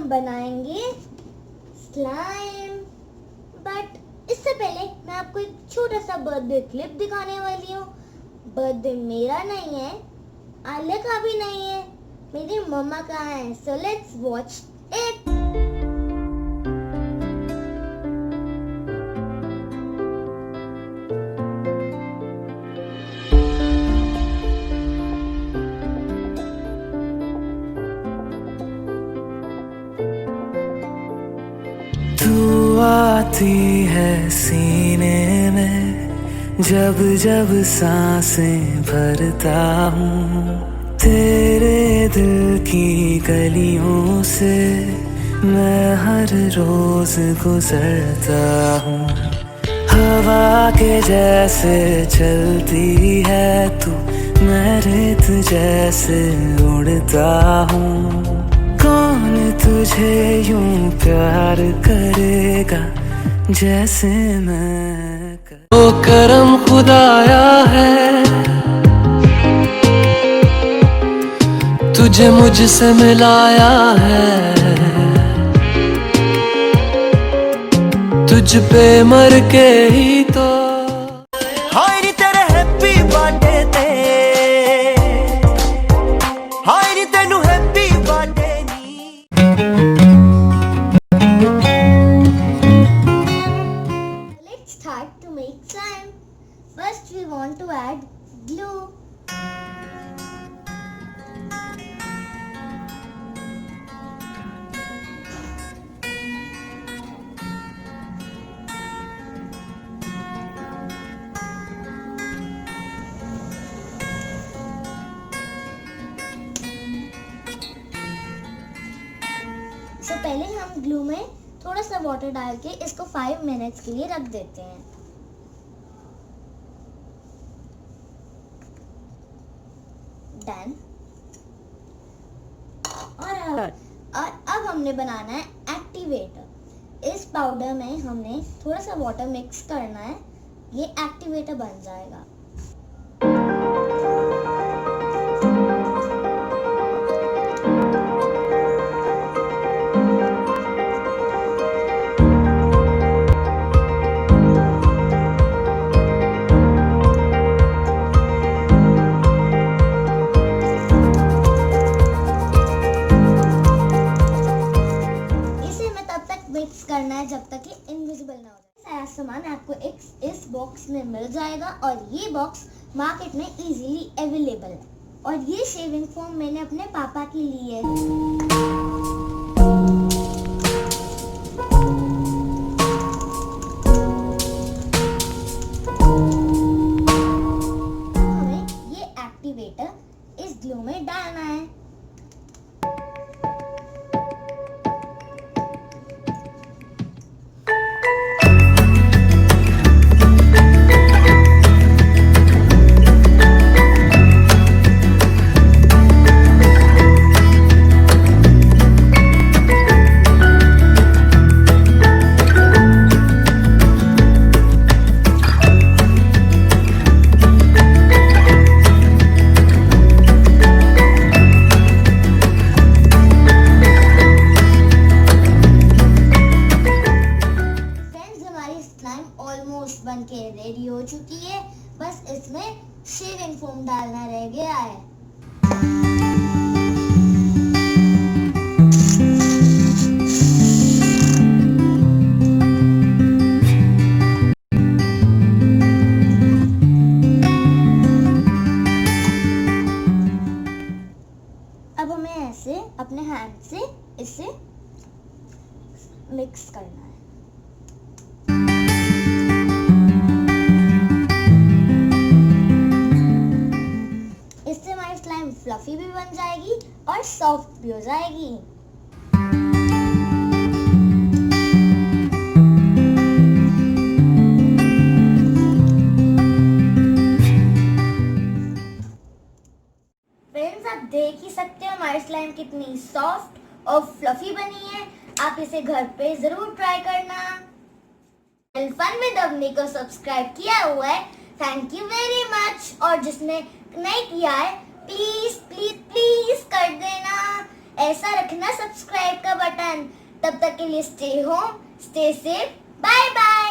हम बनाएंगे slime. But इससे पहले मैं आपको एक छोटा सा बर्थडे क्लिप दिखाने वाली हूँ। बर्थडे मेरा नहीं है, आलिया का भी नहीं है, मेरी मम्मा का है। So let's watch it. तू आती है सीने में, जब जब सांसें भरता हूँ। तेरे दिल की गलियों से मैं हर रोज गुजरता हूँ। हवा के जैसे चलती है तू, मैं रेत जैसे उड़ता हूँ। कौन तुझे यूं प्यार करेगा जैसे मैं कर। वो करम खुदाया है, तुझे मुझसे मिलाया है। तुझ पे मर के ही तो हाय नी तेरे हैप्पी बर्थडे ते, हाय नी तेनू happy birthday knee. Let's start to make slime. First we want to add glue. So पहले हम ग्लू में थोड़ा सा वाटर डाल के इसको 5 मिनट्स के लिए रख देते हैं। डन। और अब हमने बनाना है एक्टिवेटर। इस पाउडर में हमने थोड़ा सा वाटर मिक्स करना है, ये एक्टिवेटर बन जाएगा। मिक्स करना है जब तक ये इनविजिबल ना हो जाए। सारा सामान आपको इस बॉक्स में मिल जाएगा और ये बॉक्स मार्केट में इजीली अवेलेबल है। और ये शेविंग फोम मैंने अपने पापा के लिए हमें ये एक्टिवेटर इस ग्लू में डालना है। ऑलमोस्ट बन के रेडी हो चुकी है, बस इसमें शेविंग फोम डालना रह गया है। अब हमें ऐसे अपने हैंड से इसे मिक्स करना है। फ्लफी भी बन जाएगी और सॉफ्ट भी हो जाएगी। फ्रेंड्स, आप देख ही सकते हो हमारी स्लाइम कितनी सॉफ्ट और फ्लफी बनी है। आप इसे घर पे जरूर ट्राई करना। फन विद अवनी को सब्सक्राइब किया हुआ है, थैंक यू वेरी मच। और जिसने नहीं किया है प्लीज प्लीज प्लीज कर देना। ऐसा रखना सब्सक्राइब का बटन। तब तक के लिए stay home, stay safe, bye bye.